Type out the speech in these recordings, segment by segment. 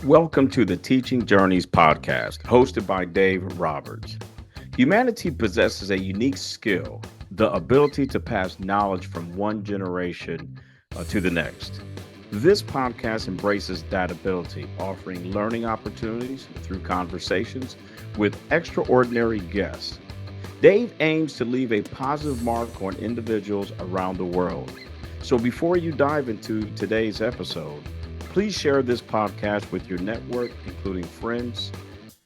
Welcome to the Teaching Journeys podcast, hosted by Dave Roberts. Humanity possesses a unique skill, the ability to pass knowledge from one generation to the next. This podcast embraces that ability, offering learning opportunities through conversations with extraordinary guests. Dave aims to leave a positive mark on individuals around the world. So before you dive into today's episode, please share this podcast with your network, including friends,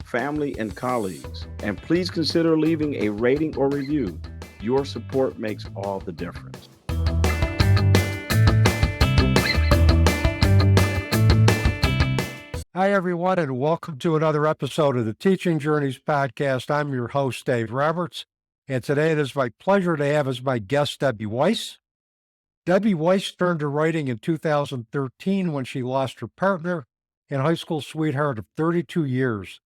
family, and colleagues. And please consider leaving a rating or review. Your support makes all the difference. Hi, everyone, and welcome to another episode of the Teaching Journeys podcast. I'm your host, Dave Roberts, and today it is my pleasure to have as my guest Debbie Weiss. Debbie Weiss turned to writing in 2013 when she lost her partner and high school sweetheart of 32 years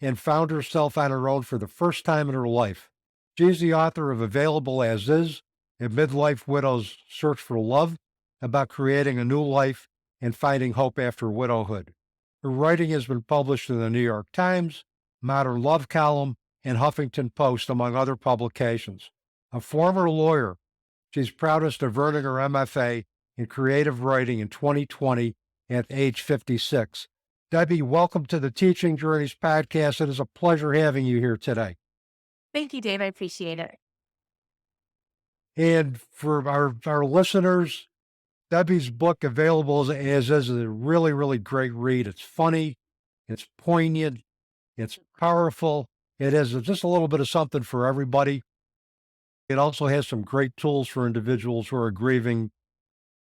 and found herself on her own for the first time in her life. She's the author of Available As Is, A Midlife Widow's Search for Love, about creating a new life and finding hope after widowhood. Her writing has been published in the New York Times, Modern Love Column, and Huffington Post, among other publications. A former lawyer, she's proudest of earning her MFA in creative writing in 2020 at age 56. Debbie, welcome to the Teaching Journeys podcast. It is a pleasure having you here today. Thank you, Dave. I appreciate it. And for our listeners, Debbie's book, Available As Is a really, really great read. It's funny, it's poignant, it's powerful. It has just a little bit of something for everybody. It also has some great tools for individuals who are grieving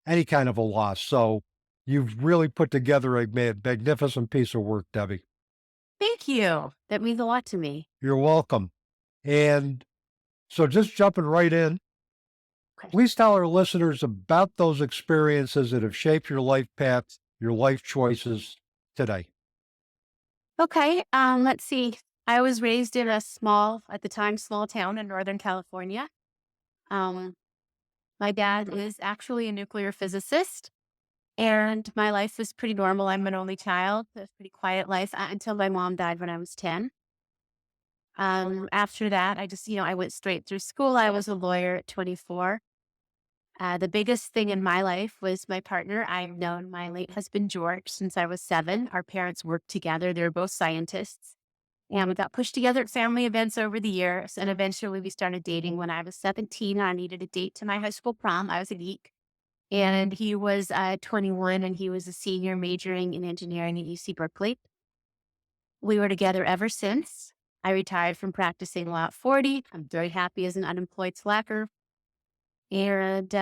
any kind of a loss. So you've really put together a magnificent piece of work, Debbie. Thank you. That means a lot to me. You're welcome. And so just jumping right in, Okay. please tell our listeners about those experiences that have shaped your life path, your life choices today. Okay. Let's see. I was raised in a small town in Northern California. My dad is actually a nuclear physicist, and my life was pretty normal. I'm an only child. It was a pretty quiet life until my mom died when I was 10. After that, I went straight through school. I was a lawyer at 24. The biggest thing in my life was my partner. I've known my late husband, George, since I was 7. Our parents worked together. They were both scientists. And we got pushed together at family events over the years. And eventually we started dating when I was 17. I needed a date to my high school prom. I was a geek. And he was 21, and he was a senior majoring in engineering at UC Berkeley. We were together ever since. I retired from practicing law at 40. I'm very happy as an unemployed slacker. And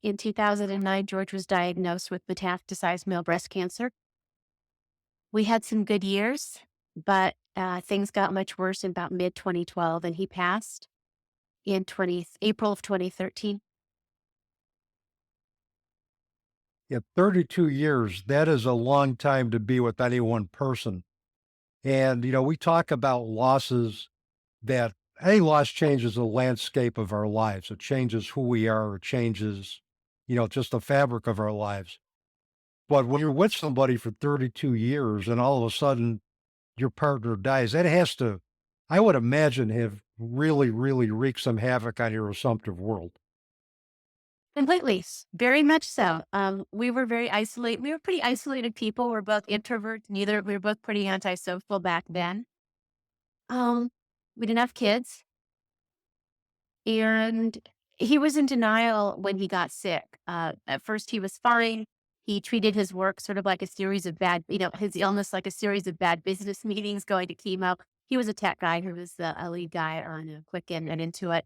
in 2009, George was diagnosed with metastasized male breast cancer. We had some good years, but things got much worse in about mid-2012, and he passed in April of 2013. Yeah, 32 years, that is a long time to be with any one person. And, we talk about losses, that any loss changes the landscape of our lives. It changes who we are. It changes, just the fabric of our lives. But when you're with somebody for 32 years and all of a sudden your partner dies, that has to, I would imagine, have really, really wreaked some havoc on your assumptive world. Completely. Very much so. We were very isolated. We were pretty isolated people. We're both introverts. We were both pretty antisocial back then. We didn't have kids. And he was in denial when he got sick. At first he was fine. He treated his work sort of like a series of his illness like a series of bad business meetings, going to chemo. He was a tech guy who was a lead guy on Quicken and Intuit.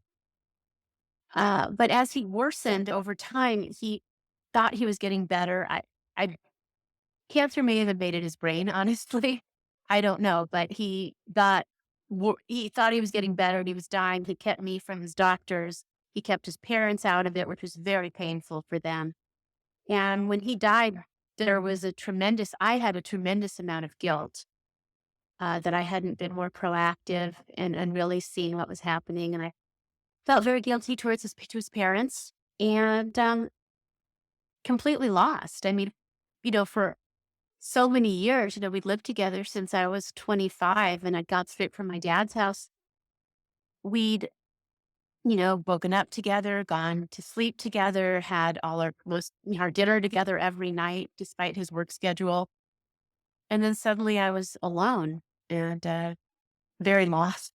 But as he worsened over time, he thought he was getting better. Cancer may have invaded his brain, honestly. I don't know, but he thought he was getting better and he was dying. He kept me from his doctors. He kept his parents out of it, which was very painful for them. And when he died, I had a tremendous amount of guilt that I hadn't been more proactive and really seeing what was happening. And I felt very guilty to his parents, and completely lost. I mean, for so many years. We'd lived together since I was 25 and I got straight from my dad's house. We'd, woken up together, gone to sleep together, had all our dinner together every night, despite his work schedule. And then suddenly I was alone and very lost.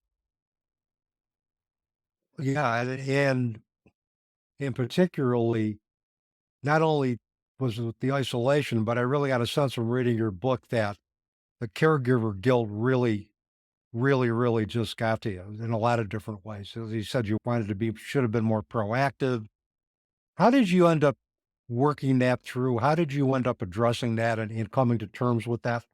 Yeah, and particularly, not only was it the isolation, but I really got a sense from reading your book that the caregiver guilt really just got to you in a lot of different ways. As you said, you should have been more proactive. How did you end up working that through? How did you end up addressing that and coming to terms with that?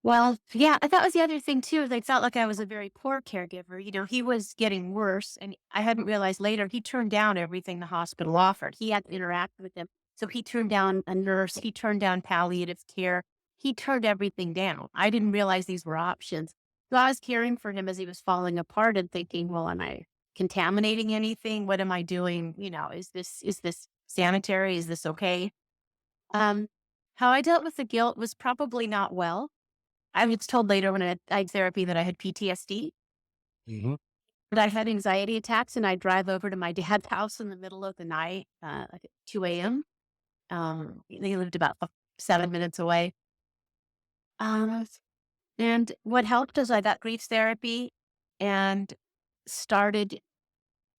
Well, yeah, that was the other thing too. Is I felt like I was a very poor caregiver. He was getting worse, and I hadn't realized later he turned down everything the hospital offered. He had to interact with them, so he turned down a nurse. He turned down palliative care. He turned everything down. I didn't realize these were options. So I was caring for him as he was falling apart, and thinking, "Well, am I contaminating anything? What am I doing? Is this sanitary? Is this okay?" Um, how I dealt with the guilt was probably not well. I was told later when I had therapy that I had PTSD, Hmm. but I had anxiety attacks, and I'd drive over to my dad's house in the middle of the night, like at 2 a.m. They lived about 7 minutes away. Um, and what helped is I got grief therapy and started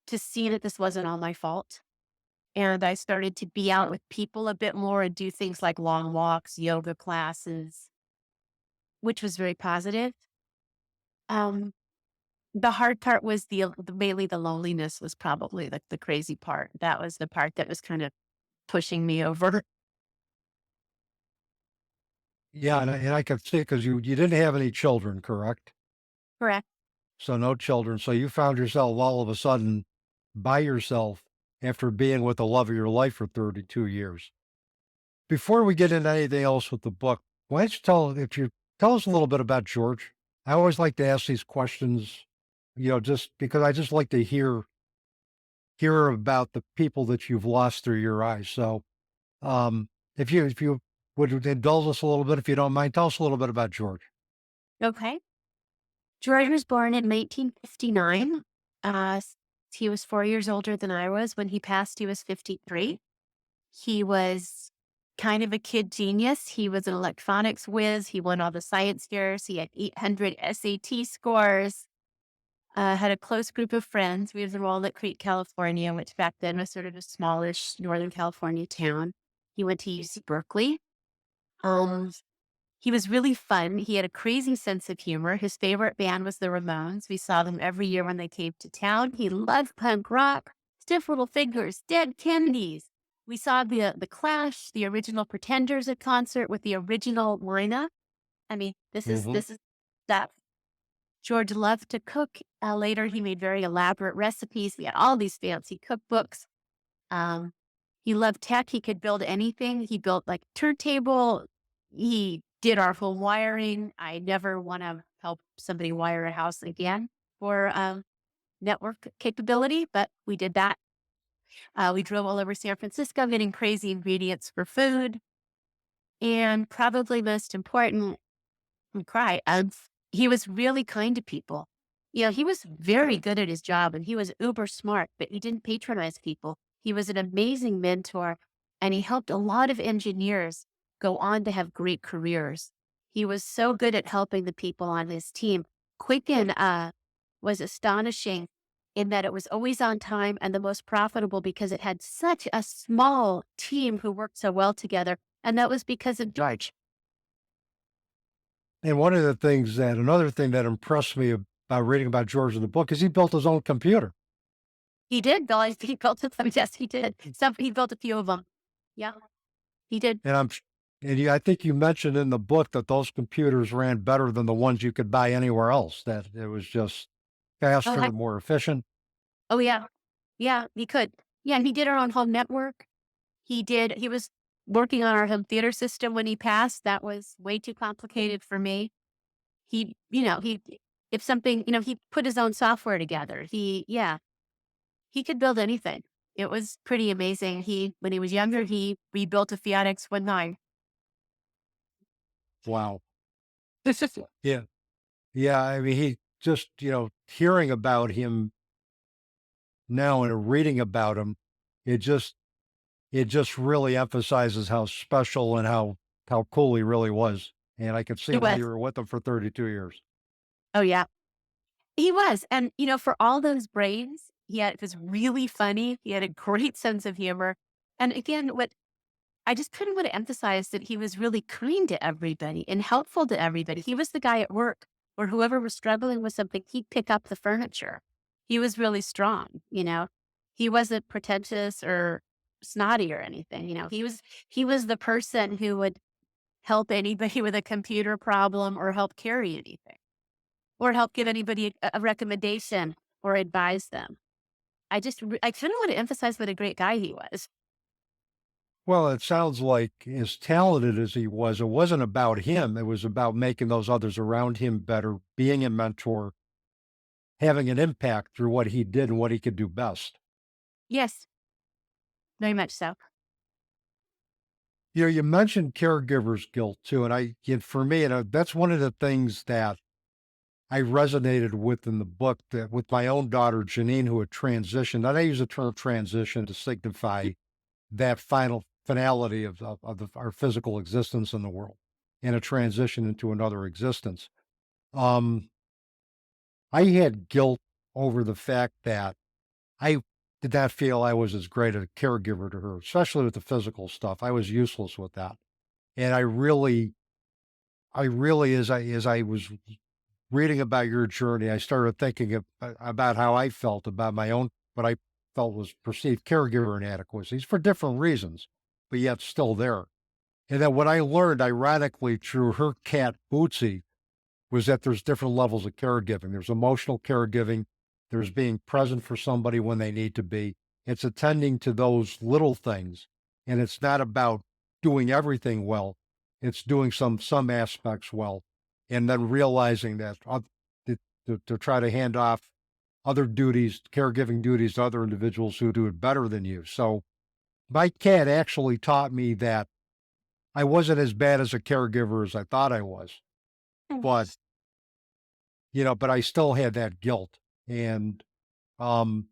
to see that this wasn't all my fault. And I started to be out with people a bit more and do things like long walks, yoga classes, which was very positive. Um, The hard part was mainly the loneliness was probably the crazy part. That was the part that was kind of pushing me over. Yeah, and I could see because you didn't have any children, correct? Correct. So no children. So you found yourself all of a sudden by yourself after being with the love of your life for 32 years. Before we get into anything else with the book, why don't you tell us a little bit about George? I always like to ask these questions, just because I just like to hear about the people that you've lost through your eyes. So, um, if you would indulge us a little bit, if you don't mind, tell us a little bit about George. Okay. George was born in 1959. He was 4 years older than I was. When he passed, he was 53. He was kind of a kid genius. He was an electronics whiz. He won all the science fairs. He had 800 SAT scores. Had a close group of friends. We was enrolled at Crete, California, which back then was sort of a smallish Northern California town. He went to UC Berkeley. Um, he was really fun. He had a crazy sense of humor. His favorite band was the Ramones. We saw them every year when they came to town. He loved punk rock, Stiff Little Fingers, Dead Kennedys. We saw the Clash, the original Pretenders at concert with the original Marina. I mean, Hmm. this is that. George loved to cook. Later, he made very elaborate recipes. We had all these fancy cookbooks. Um, he loved tech. He could build anything. He built like turntable. He did our whole wiring. I never want to help somebody wire a house again for network capability, but we did that. We drove all over San Francisco getting crazy ingredients for food. And probably most important, and cry. He was really kind to people. He was very good at his job and he was uber smart, but he didn't patronize people. He was an amazing mentor and he helped a lot of engineers go on to have great careers. He was so good at helping the people on his team. Quicken was astonishing in that it was always on time and the most profitable because it had such a small team who worked so well together. And that was because of George. And another thing that impressed me about reading about George in the book is he built his own computer. He did, Bill. He built it. Yes, he did. He built a few of them. Yeah, he did. And I think you mentioned in the book that those computers ran better than the ones you could buy anywhere else, that it was just Oh, faster, more efficient. oh yeah. Yeah, he could. Yeah, and he did our own home network. He was working on our home theater system when he passed. That was way too complicated for me. He, if something, he put his own software together. He could build anything. It was pretty amazing. When he was younger, he rebuilt a Fiat X19. Wow. Yeah. Yeah. I mean, he just, hearing about him now and reading about him, it just, it just really emphasizes how special and how cool he really was. And I could see It why was. you were with him for 32 years. Oh, yeah. He was. And, for all those brains, it was really funny. He had a great sense of humor. And again, what I just couldn't want to emphasize that he was really kind to everybody and helpful to everybody. He was the guy at work or whoever was struggling with something, he'd pick up the furniture. He was really strong. He wasn't pretentious or snotty or anything. He was the person who would help anybody with a computer problem or help carry anything or help give anybody a recommendation or advise them. I kind of want to emphasize what a great guy he was. Well, it sounds like as talented as he was, it wasn't about him. It was about making those others around him better, being a mentor, having an impact through what he did and what he could do best. Yes, very much so. You mentioned caregiver's guilt too, and for me, that's one of the things that I resonated with in the book. That with my own daughter Janine, who had transitioned, and I use the term transition to signify that final finality of our physical existence in the world and a transition into another existence. Um, I had guilt over the fact that I did not feel I was as great a caregiver to her, especially with the physical stuff. I was useless with that. And I really, as I was reading about your journey, I started thinking about how I felt about my own, what I felt was perceived caregiver inadequacies for different reasons, but yet still there. And then what I learned, ironically, through her cat, Bootsy, was that there's different levels of caregiving. There's emotional caregiving. There's being present for somebody when they need to be. It's attending to those little things. And it's not about doing everything well. It's doing some aspects well. And then realizing that to try to hand off other duties, caregiving duties to other individuals who do it better than you. So my cat actually taught me that I wasn't as bad as a caregiver as I thought I was, Mm. but but I still had that guilt. And um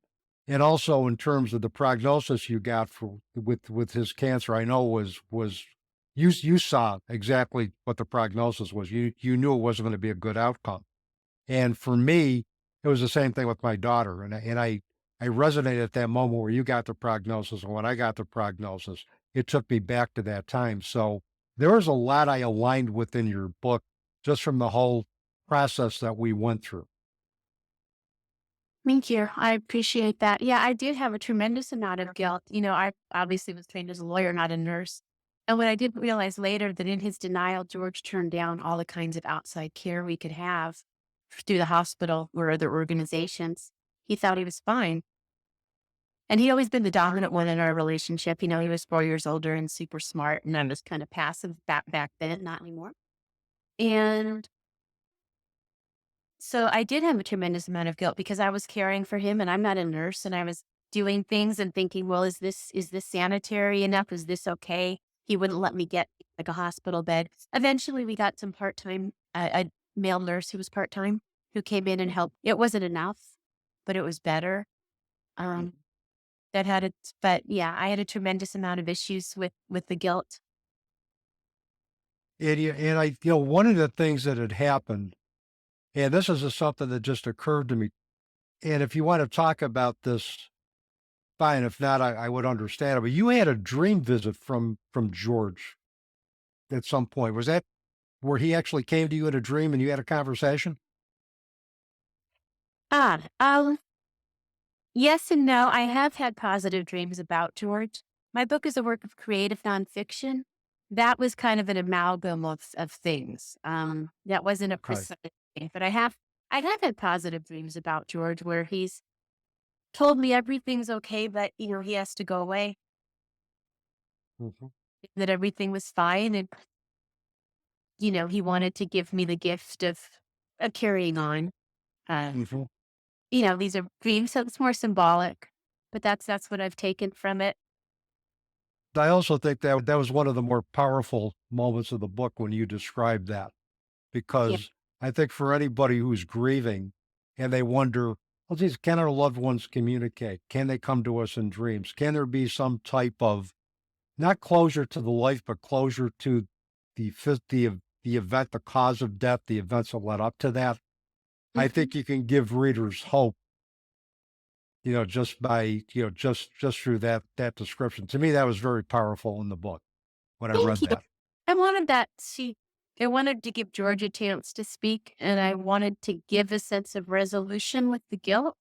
and also in terms of the prognosis you got for with his cancer, I know was you saw exactly what the prognosis was. You knew it wasn't going to be a good outcome. And for me, it was the same thing with my daughter. And I resonated at that moment where you got the prognosis and when I got the prognosis, it took me back to that time. So there was a lot I aligned with in your book just from the whole process that we went through. Thank you. I appreciate that. Yeah, I did have a tremendous amount of guilt. I obviously was trained as a lawyer, not a nurse. And what I did realize later that in his denial, George turned down all the kinds of outside care we could have through the hospital or other organizations. He thought he was fine. And he'd always been the dominant one in our relationship. He was 4 years older and super smart. And I was kind of passive back then, not anymore. And so I did have a tremendous amount of guilt because I was caring for him and I'm not a nurse and I was doing things and thinking, well, is this sanitary enough? Is this okay? He wouldn't let me get like a hospital bed. Eventually we got some part-time, a male nurse who was part-time who came in and helped. It wasn't enough, but it was better. Um, but yeah, I had a tremendous amount of issues with the guilt. One of the things that had happened, and this is just something that just occurred to me. And if you want to talk about this, fine. If not, I would understand it. But you had a dream visit from George at some point. Was that where he actually came to you in a dream and you had a conversation? Ah, yes and no. I have had positive dreams about George. My book is a work of creative nonfiction. That was kind of an amalgam of things. That wasn't a Okay. precise thing, but I have had positive dreams about George where he's told me everything's okay, but he has to go away, Mhm. that everything was fine, and he wanted to give me the gift of carrying on. Um, Mhm. these are dreams, so it's more symbolic, but that's what I've taken from it. I also think that that was one of the more powerful moments of the book when you described that, Yeah. because I think for anybody who's grieving and they wonder, well, geez, can our loved ones communicate? Can they come to us in dreams? Can there be some type of not closure to the life, but closure to the event, the cause of death, the events that led up to that? I Mhm. think you can give readers hope, just by, just through that description. To me, that was very powerful in the book when I Thank read you. that. I wanted that I wanted to give George a chance to speak, and I wanted to give a sense of resolution with the guilt.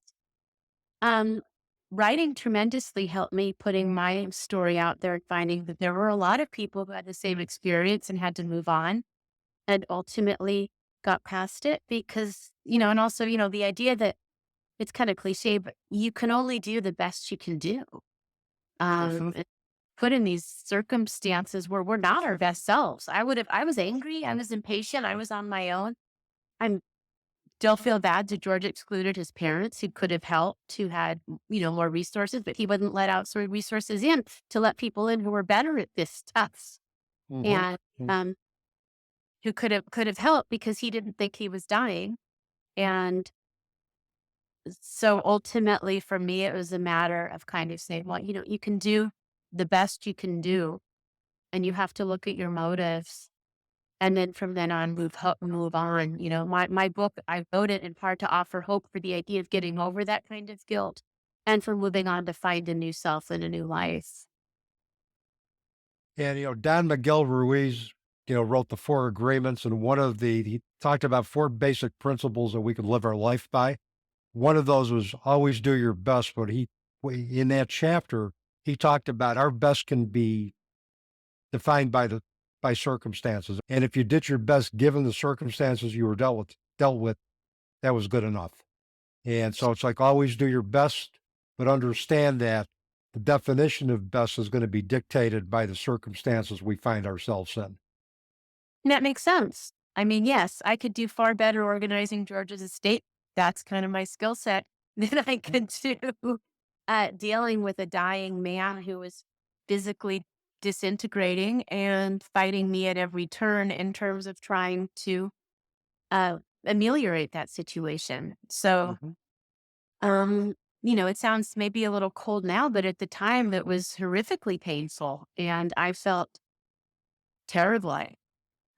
Um, Writing tremendously helped me putting my story out there and finding that there were a lot of people who had the same experience and had to move on and ultimately got past it because, and also, the idea that it's kind of cliche, but you can only do the best you can do. Mhm. And put in these circumstances where we're not our best selves. I was angry. I was impatient. I was on my own. I'm still feel bad that George excluded his parents who could have helped, who had, more resources, but he wouldn't let outside resources in to let people in who were better at this stuff Mhm. and Mm. um, who could have helped because he didn't think he was dying. And so ultimately for me, it was a matter of kind of saying, well, you can do the best you can do and you have to look at your motives. And then from then on, move on. My book, I wrote it in part to offer hope for the idea of getting over that kind of guilt and for moving on to find a new self and a new life. And, Don Miguel Ruiz, wrote the Four Agreements, and he talked about four basic principles that we could live our life by. One of those was always do your best, but in that chapter, he talked about our best can be defined by circumstances. And if you did your best given the circumstances you were dealt with, that was good enough. And so it's like always do your best, but understand that the definition of best is going to be dictated by the circumstances we find ourselves in. And that makes sense. I mean, yes, I could do far better organizing George's estate. That's kind of my skill set than I could do dealing with a dying man who was physically disintegrating and fighting me at every turn in terms of trying to ameliorate that situation. So, Mhm. um, it sounds maybe a little cold now, but at the time it was horrifically painful and I felt terrible.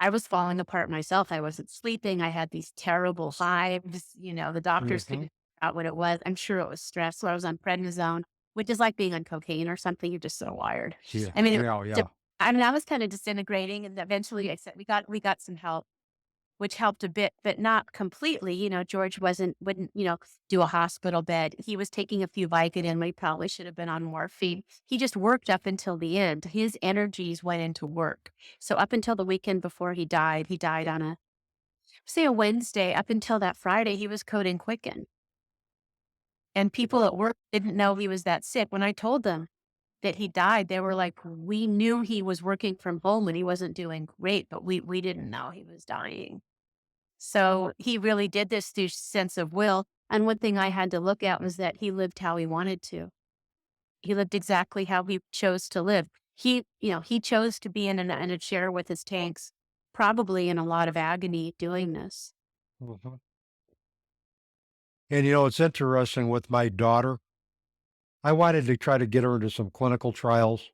I was falling apart myself. I wasn't sleeping. I had these terrible hives. The doctors couldn't Mhm. figure out what it was. I'm sure it was stress. So I was on prednisone, which is like being on cocaine or something. You're just so wired. Yeah. I mean, Yeah. Yeah. I was kind of disintegrating, and eventually I said we got some help, which helped a bit, but not completely. George wouldn't, do a hospital bed. He was taking a few Vicodin. We probably should have been on morphine. He just worked up until the end. His energies went into work. So up until the weekend before he died on a Wednesday. Up until that Friday, he was coding Quicken. And people at work didn't know he was that sick. When I told them that he died, they were like, we knew he was working from home and he wasn't doing great, but we didn't know he was dying. So he really did this through sense of will. And one thing I had to look at was that he lived how he wanted to. He lived exactly how he chose to live. He chose to be in a chair with his tanks, probably in a lot of agony doing this. Mhm. And it's interesting with my daughter. I wanted to try to get her into some clinical trials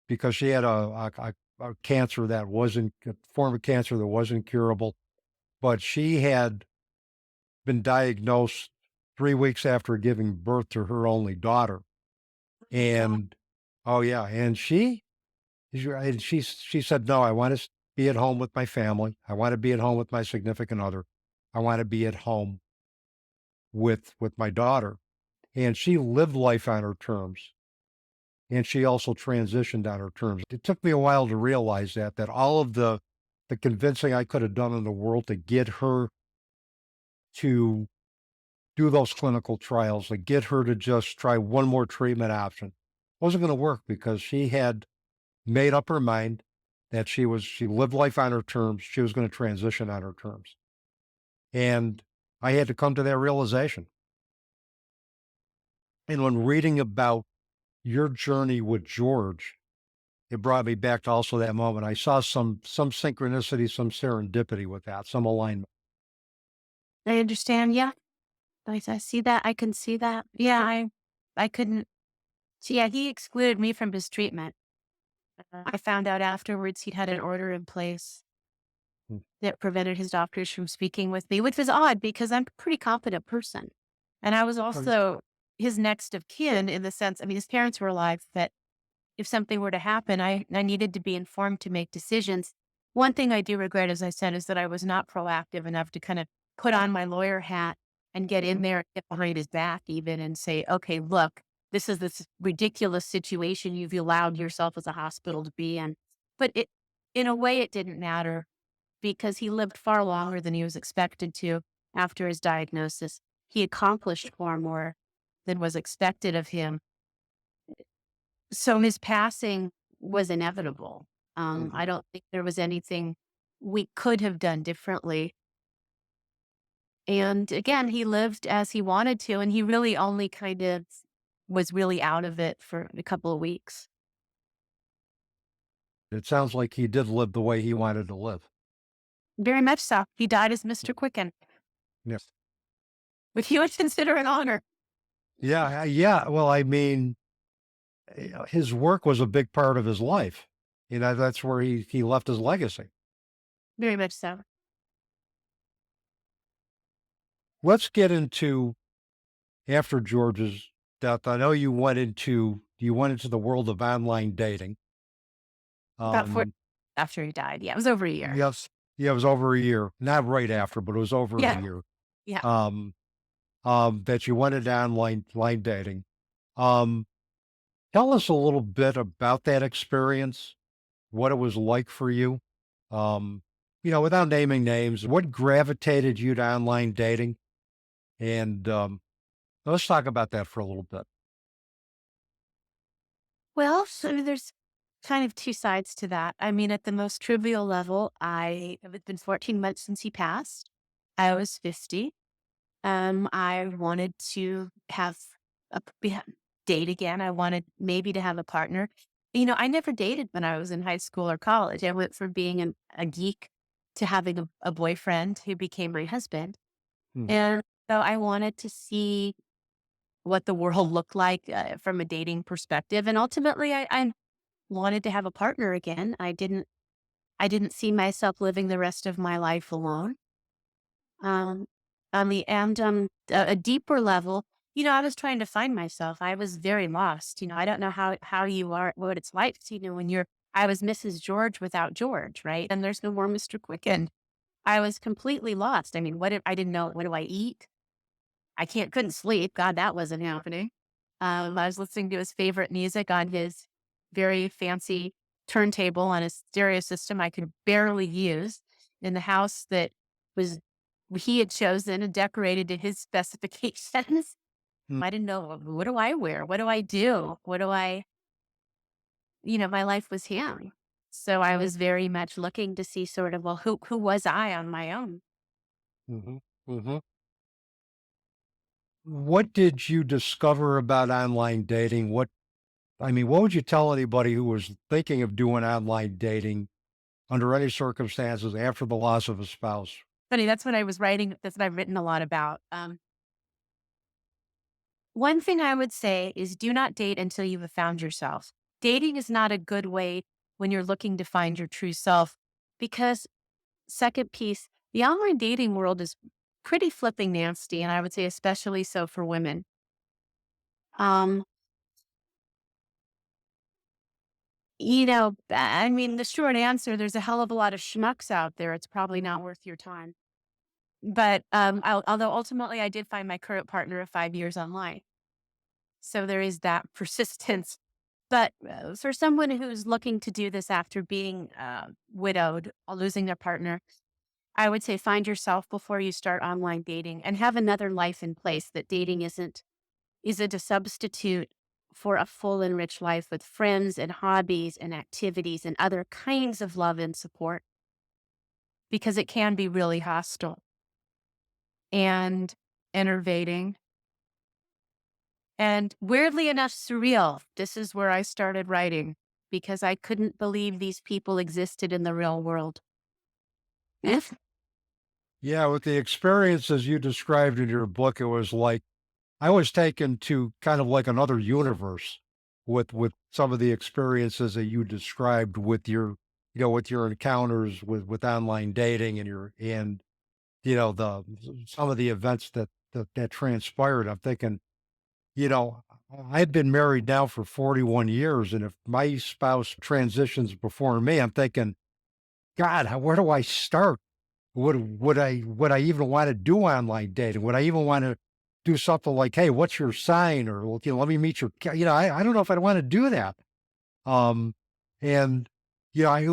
because she had a cancer that wasn't a form of cancer that wasn't curable, but she had been diagnosed 3 weeks after giving birth to her only daughter. And oh yeah, and she said, no, I want to be at home with my family. I want to be at home with my significant other. I want to be at home with my daughter. And she lived life on her terms. And she also transitioned on her terms. It took me a while to realize that all of the convincing I could have done in the world to get her to do those clinical trials, to get her to just try one more treatment option, wasn't going to work because she had made up her mind that she lived life on her terms. She was going to transition on her terms. And I had to come to that realization. And when reading about your journey with George, it brought me back to also that moment. I saw some synchronicity, some serendipity with that, some alignment. I understand. Yeah. I see that. I can see that. Yeah. I couldn't. So yeah, he excluded me from his treatment. I found out afterwards he'd had an order in place Mm. that prevented his doctors from speaking with me, which was odd because I'm a pretty confident person. And I was Um, also his next of kin in the sense, I mean, his parents were alive, but if something were to happen, I needed to be informed to make decisions. One thing I do regret, as I said, is that I was not proactive enough to kind of put on my lawyer hat and get in there and get behind his back even and say, okay, look, this ridiculous situation you've allowed yourself as a hospital to be in. But in a way, it didn't matter because he lived far longer than he was expected to after his diagnosis. He accomplished far more than was expected of him. So his passing was inevitable. I don't think there was anything we could have done differently. And again, he lived as he wanted to, and he really only kind of was really out of it for a couple of weeks. It sounds like he did live the way he wanted to live. Very much so. He died as Mr. Quicken, Yes. which he would consider an honor. Yeah, yeah. Well, I mean, his work was a big part of his life. That's where he left his legacy. Very much so. Let's get into after George's death. I know you went into the world of online dating. About 4 Um, after he died. Yeah, it was over a year. yes, yeah, it was over a year, not right after, but it was over a Yeah. year. Yeah. Um, that you went into online dating. Um, Tell us a little bit about that experience, what it was like for you. Um, without naming names, what gravitated you to online dating? And let's talk about that for a little bit. Well, so there's kind of two sides to that. I mean, at the most trivial level, it's been 14 months since he passed. I was 50. I wanted to have date again. I wanted maybe to have a partner. I never dated when I was in high school or college. I went from being a geek to having a boyfriend who became my husband. Hmm. And so I wanted to see what the world looked like from a dating perspective. And ultimately, I wanted to have a partner again. I didn't see myself living the rest of my life alone. Um, a deeper level, I was trying to find myself. I was very lost. I don't know how you are, what it's like. I was Mrs. George without George, right? And there's no more Mr. Quicken. I was completely lost. I mean, I didn't know, what do I eat? Couldn't sleep. God, that wasn't happening. I was listening to his favorite music on his very fancy turntable on a stereo system I could barely use in the house that was he had chosen and decorated to his specifications. Hmm. I didn't know, what do I wear? What do I do? My life was him. So I was very much looking to see sort of, well, who was I on my own? Hmm. Hmm. What did you discover about online dating? What would you tell anybody who was thinking of doing online dating under any circumstances after the loss of a spouse? Funny, that's what I was writing. That's what I've written a lot about. One thing I would say is do not date until you have found yourself. Dating is not a good way when you're looking to find your true self because, second piece, the online dating world is pretty flipping nasty. And I would say, especially so for women. Um, I mean, the short answer, there's a hell of a lot of schmucks out there. It's probably not worth your time. But although ultimately I did find my current partner of 5 years online. So there is that persistence. But for someone who's looking to do this after being widowed or losing their partner, I would say find yourself before you start online dating and have another life in place. That dating isn't a substitute for a full and rich life with friends and hobbies and activities and other kinds of love and support, because it can be really hostile and enervating and weirdly enough surreal. This is where I started writing because I couldn't believe these people existed in the real world. Yes. Yeah, with the experiences you described in your book, it was like I was taken to kind of like another universe with some of the experiences that you described with your, with your encounters with online dating and the some of the events that transpired. I'm thinking, you know, I've been married now for 41 years, and if my spouse transitions before me, I'm thinking, God, where do I start? Would I even want to do online dating? Would I even want to do something like, hey, what's your sign? Or, well, let me meet your, I don't know if I'd want to do that. Um, and it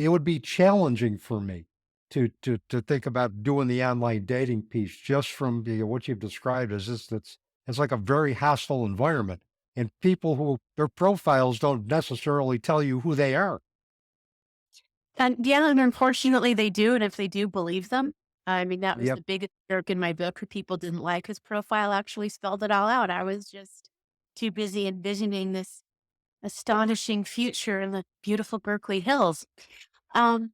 would be challenging for me to think about doing the online dating piece just from what you've described as this. It's like a very hostile environment, and people who their profiles don't necessarily tell you who they are. And yeah, and unfortunately they do. And if they do, believe them. I mean, that was Yep. the biggest jerk in my book who people didn't like. His profile actually spelled it all out. I was just too busy envisioning this astonishing future in the beautiful Berkeley Hills. Um,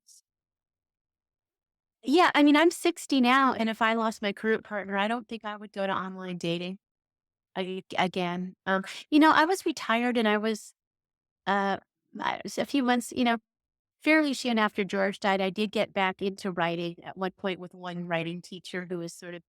yeah, I mean, I'm 60 now, and if I lost my current partner, I don't think I would go to online dating again. I was retired and uh, I was a few months, fairly soon after George died. I did get back into writing at one point with one writing teacher who was sort of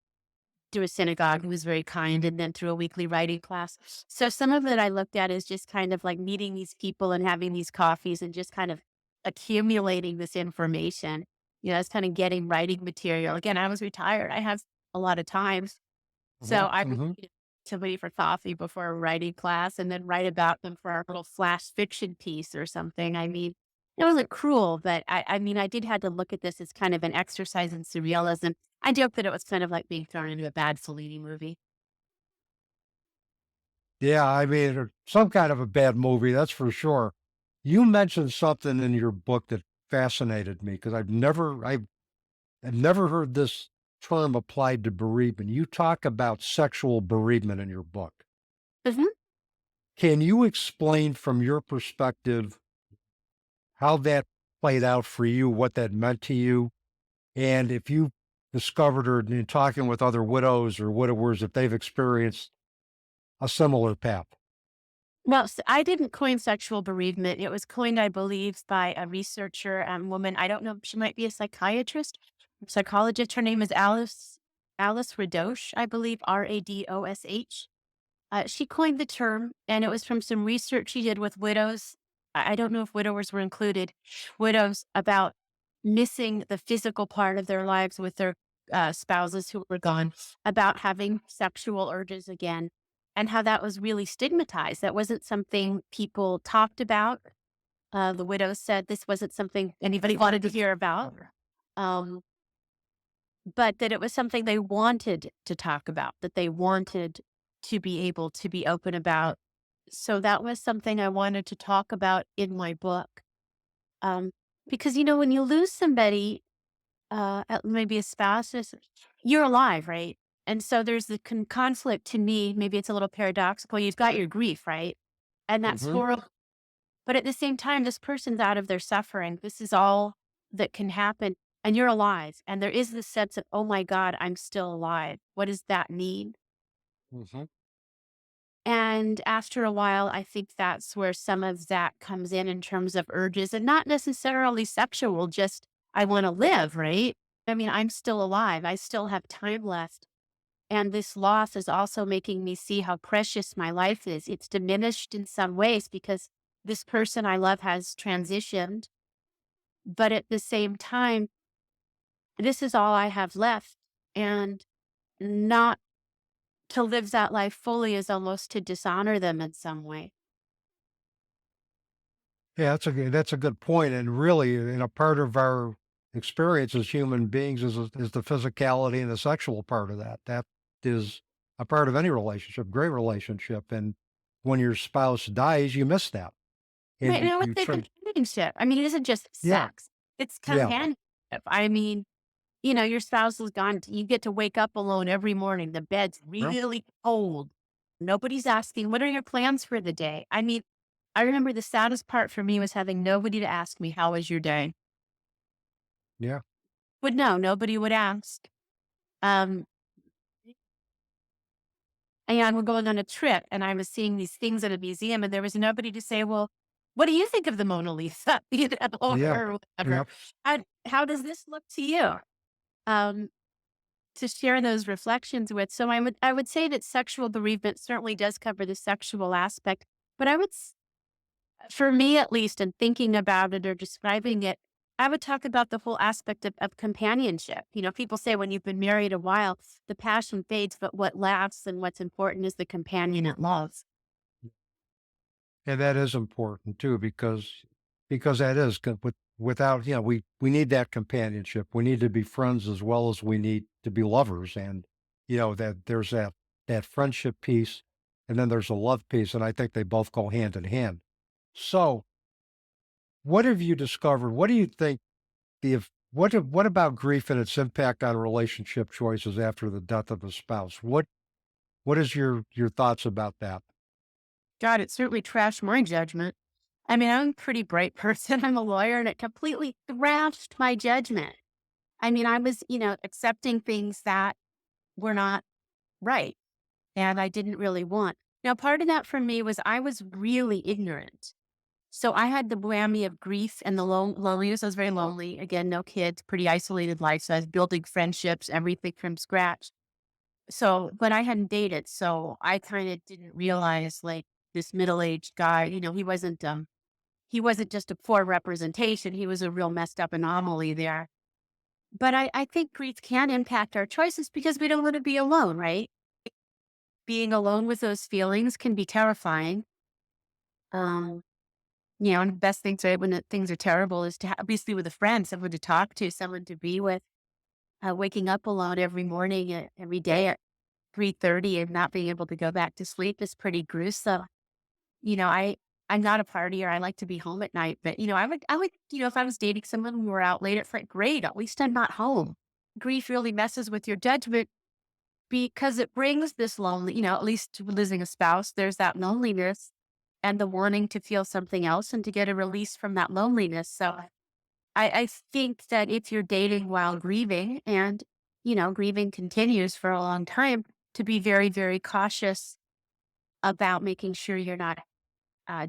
through a synagogue who was very kind, and then through a weekly writing class. So some of it I looked at as just kind of like meeting these people and having these coffees and just kind of accumulating this information. It's kind of getting writing material. Again, I was retired. I have a lot of time. So Hmm. I would Hmm. meet somebody for coffee before a writing class and then write about them for our little flash fiction piece or something. I mean, it wasn't cruel, but I mean, I did had to look at this as kind of an exercise in surrealism. I joke that it was kind of like being thrown into a bad Fellini movie. Yeah, I mean, some kind of a bad movie, that's for sure. You mentioned something in your book that fascinated me because I've never heard this term applied to bereavement. You talk about sexual bereavement in your book. Mhm. Can you explain from your perspective how that played out for you, what that meant to you, and if you discovered or in talking with other widows or widowers if they've experienced a similar path? Well, I didn't coin sexual bereavement. It was coined, I believe, by a researcher woman. I don't know. She might be a psychiatrist, psychologist. Her name is Alice Radosh, I believe, Radosh. She coined the term, and it was from some research she did with widows. I don't know if widowers were included, widows about missing the physical part of their lives with their spouses who were gone, about having sexual urges again, and how that was really stigmatized. That wasn't something people talked about. The widows said this wasn't something anybody wanted to hear about. Um, but that it was something they wanted to talk about, that they wanted to be able to be open about. So that was something I wanted to talk about in my book. Um, because, when you lose somebody, maybe a spouse, you're alive, right? And so there's the conflict to me. Maybe it's a little paradoxical. You've got your grief, right? And that's Hmm. horrible. But at the same time, this person's out of their suffering. This is all that can happen. And you're alive. And there is this sense of, oh my God, I'm still alive. What does that mean? Hmm. And after a while, I think that's where some of that comes in terms of urges and not necessarily sexual, just I want to live, right? I mean, I'm still alive. I still have time left. And this loss is also making me see how precious my life is. It's diminished in some ways because this person I love has transitioned. But at the same time, this is all I have left. And not to live that life fully is almost to dishonor them in some way. Yeah, that's a good point. And really, part of our experience as human beings is the physicality and the sexual part of that. That is a part of any relationship, great relationship. And when your spouse dies, you miss that, and Right you now, you it's a try. companionship. I mean, it isn't just Yeah, sex, it's yeah, companionship. I mean, your spouse is gone. You get to wake up alone every morning. The bed's well, really cold. Nobody's asking, what are your plans for the day? I mean, I remember the saddest part for me was having nobody to ask me, how was your day? Yeah. Would know, nobody would ask. Um, and we're going on a trip and I was seeing these things at a museum and there was nobody to say, well, what do you think of the Mona Lisa? Yeah. Or whatever. Yep. How does this look to you? Um, to share those reflections with. So I would say that sexual bereavement certainly does cover the sexual aspect, but for me at least, in thinking about it or describing it, I would talk about the whole aspect of companionship. People say when you've been married a while, the passion fades, but what lasts and what's important is the companion it loves. And that is important too, because that is without, we need that companionship. We need to be friends as well as we need to be lovers. And, that there's that friendship piece and then there's a love piece. And I think they both go hand in hand. So what have you discovered? What do you think what about grief and its impact on relationship choices after the death of a spouse? What is your thoughts about that? God, it certainly trashed my judgment. I mean, I'm a pretty bright person. I'm a lawyer and it completely thrashed my judgment. I mean, I was, accepting things that were not right and I didn't really want. Now, part of that for me was I was really ignorant. So I had the whammy of grief and the loneliness. I was very lonely. Again, no kids, pretty isolated life. So I was building friendships, everything from scratch. So, but I hadn't dated. So I kind of didn't realize like this middle-aged guy, he wasn't just a poor representation. He was a real messed up anomaly there. But I think grief can impact our choices because we don't want to be alone, right? Being alone with those feelings can be terrifying. Um, and the best thing to say when things are terrible is to obviously with a friend, someone to talk to, someone to be with. Waking up alone every morning, every day at 3:30 and not being able to go back to sleep is pretty gruesome. I'm not a partier. I like to be home at night, but I would, if I was dating someone and we were out late at night, great. At least I'm not home. Grief really messes with your judgment because it brings this lonely, at least with losing a spouse, there's that loneliness and the wanting to feel something else and to get a release from that loneliness. So I think that if you're dating while grieving and, grieving continues for a long time, to be very, very cautious about making sure you're not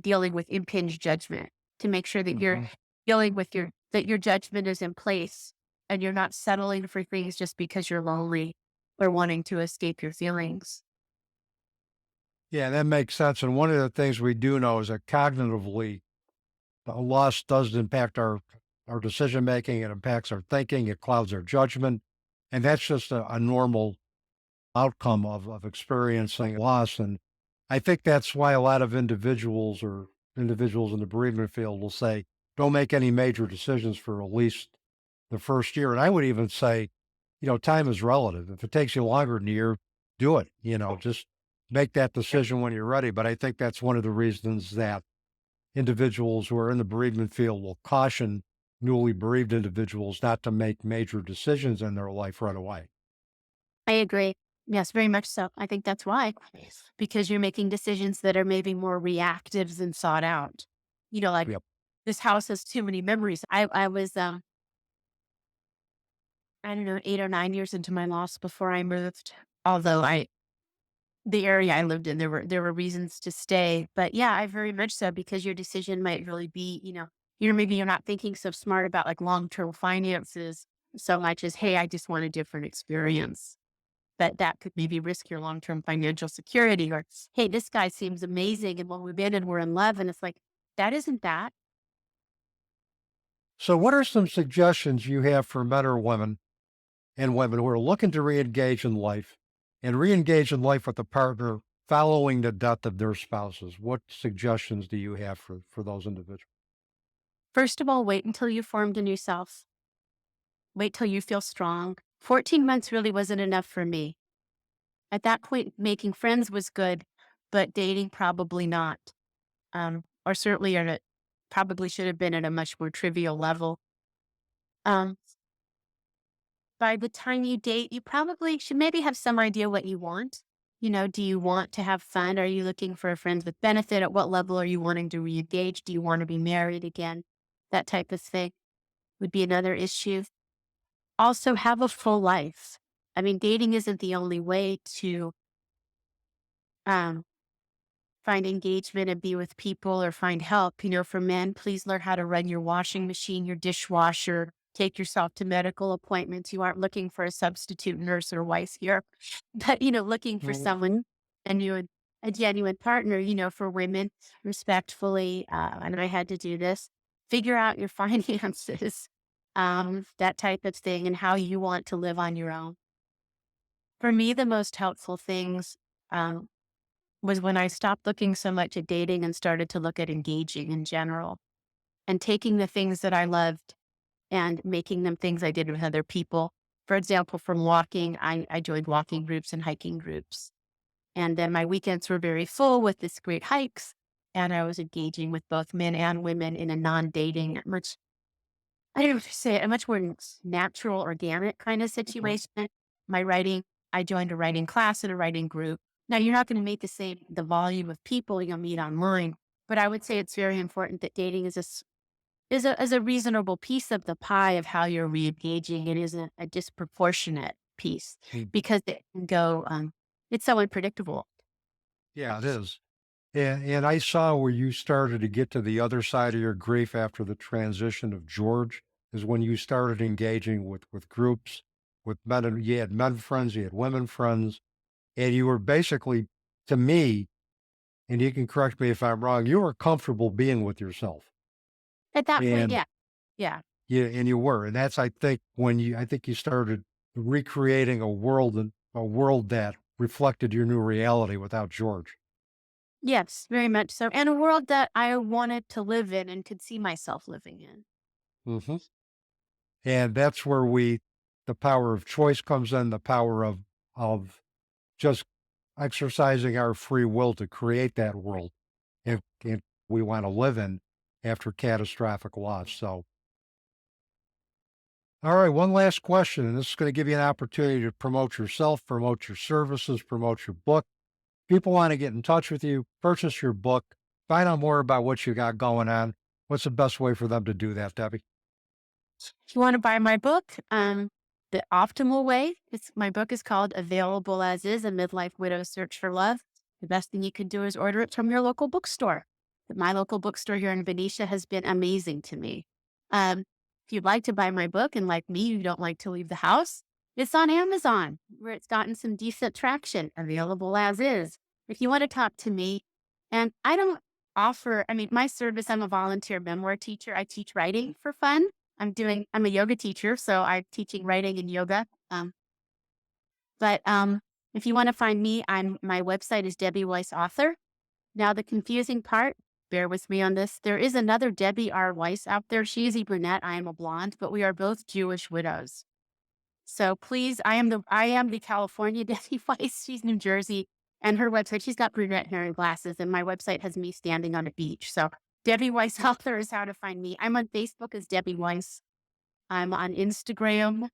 dealing with impinged judgment, to make sure that you're Mhm. dealing with that your judgment is in place and you're not settling for things just because you're lonely or wanting to escape your feelings. Yeah, that makes sense. And one of the things we do know is that cognitively, the loss does impact our decision making. It impacts our thinking. It clouds our judgment, and that's just a normal outcome of experiencing loss. And I think that's why a lot of individuals in the bereavement field will say, don't make any major decisions for at least the first year. And I would even say, time is relative. If it takes you longer than a year, do it. Just make that decision when you're ready. But I think that's one of the reasons that individuals who are in the bereavement field will caution newly bereaved individuals not to make major decisions in their life right away. I agree. Yes, very much so. I think that's why, because you're making decisions that are maybe more reactive than sought out. Like Yep. this house has too many memories. I was, I don't know, 8 or 9 years into my loss before I moved. Although the area I lived in, there were reasons to stay. But yeah, I very much so because your decision might really be, maybe you're not thinking so smart about like long-term finances so much as, hey, I just want a different experience. That could maybe risk your long-term financial security or, hey, this guy seems amazing. And when we've been and we're in love and it's like, that isn't that. So, what are some suggestions you have for men or women and women who are looking to re-engage in life and re-engage in life with a partner following the death of their spouses? What suggestions do you have for those individuals? First of all, wait until you formed a new self. Wait till you feel strong. 14 months really wasn't enough for me. At that point, making friends was good, but dating probably not. Or certainly probably should have been at a much more trivial level. Um, by the time you date, you probably should maybe have some idea what you want. Do you want to have fun? Are you looking for a friends with benefit? At what level are you wanting to re-engage? Do you want to be married again? That type of thing would be another issue. Also, have a full life. I mean, dating isn't the only way to um, find engagement and be with people or find help. For men, please learn how to run your washing machine, your dishwasher, take yourself to medical appointments. You aren't looking for a substitute nurse or wife here, but, looking for Mhm. someone and a genuine partner, for women, respectfully. And I had to do this, figure out your finances, that type of thing, and how you want to live on your own. For me, the most helpful things, um, was when I stopped looking so much at dating and started to look at engaging in general and taking the things that I loved and making them things I did with other people. For example, from walking, I joined walking groups and hiking groups. And then my weekends were very full with this great hikes. And I was engaging with both men and women in a non-dating, much, I don't know what to say, a much more natural, organic kind of situation. My writing, I joined a writing class and a writing group. Now, you're not going to meet the volume of people you'll meet online, but I would say it's very important that dating is a reasonable piece of the pie of how you're re-engaging. It isn't a disproportionate piece Mm. because it can go, it's so unpredictable. Yeah, it is. And I saw where you started to get to the other side of your grief after the transition of George, is when you started engaging with groups, with men. And you had men friends, you had women friends, and you were basically, to me, and you can correct me if I'm wrong, you were comfortable being with yourself. At that point, And yeah. Yeah. you were. And that's, I think, I think you started recreating a world that reflected your new reality without George. Yes, very much so. And a world that I wanted to live in and could see myself living in. Hmm. And that's where the power of choice comes in, the power of just exercising our free will to create that world if we want to live in after catastrophic loss. So, all right, one last question, and this is going to give you an opportunity to promote yourself, promote your services, promote your book. People want to get in touch with you, purchase your book, find out more about what you got going on. What's the best way for them to do that, Debbie? If you want to buy my book, the optimal way, my book is called Available As Is, A Midlife Widow's Search for Love. The best thing you can do is order it from your local bookstore. My local bookstore here in Benicia has been amazing to me. If you'd like to buy my book and like me, you don't like to leave the house, it's on Amazon where it's gotten some decent traction, available as is. If you want to talk to me, and I don't my service, I'm a volunteer memoir teacher. I teach writing for fun. I'm a yoga teacher, so I'm teaching writing and yoga. But if you want to find me, my website is Debbie Weiss Author. Now, the confusing part, bear with me on this. There is another Debbie R. Weiss out there. She is a brunette. I am a blonde, but we are both Jewish widows. So please, I am the California Debbie Weiss. She's New Jersey, and her website, she's got brunette hair and glasses, and my website has me standing on a beach. So Debbie Weiss Author is how to find me. I'm on Facebook as Debbie Weiss. I'm on Instagram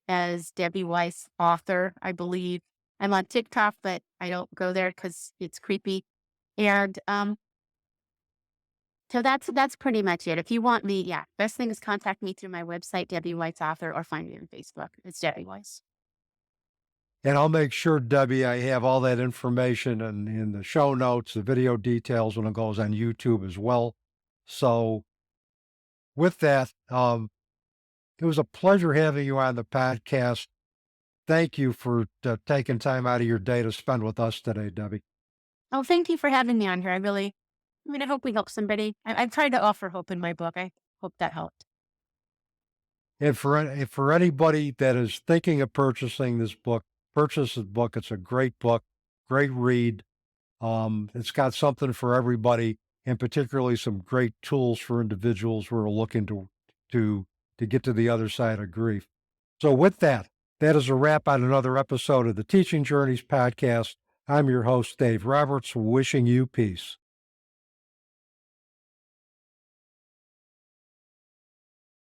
as Debbie Weiss Author, I believe. I'm on TikTok, but I don't go there because it's creepy. And so that's pretty much it. If you want me, yeah, best thing is contact me through my website, Debbie Weiss Author, or find me on Facebook. It's Debbie Weiss. And I'll make sure, Debbie, I have all that information in the show notes, the video details when it goes on YouTube as well. So with that, it was a pleasure having you on the podcast. Thank you for taking time out of your day to spend with us today, Debbie. Oh, thank you for having me on here. I hope we help somebody. I've tried to offer hope in my book. I hope that helped. And for anybody that is thinking of purchasing this book, purchase the book. It's a great book, great read. It's got something for everybody, and particularly some great tools for individuals who are looking to get to the other side of grief. So with that, that is a wrap on another episode of the Teaching Journeys podcast. I'm your host, Dave Roberts, wishing you peace.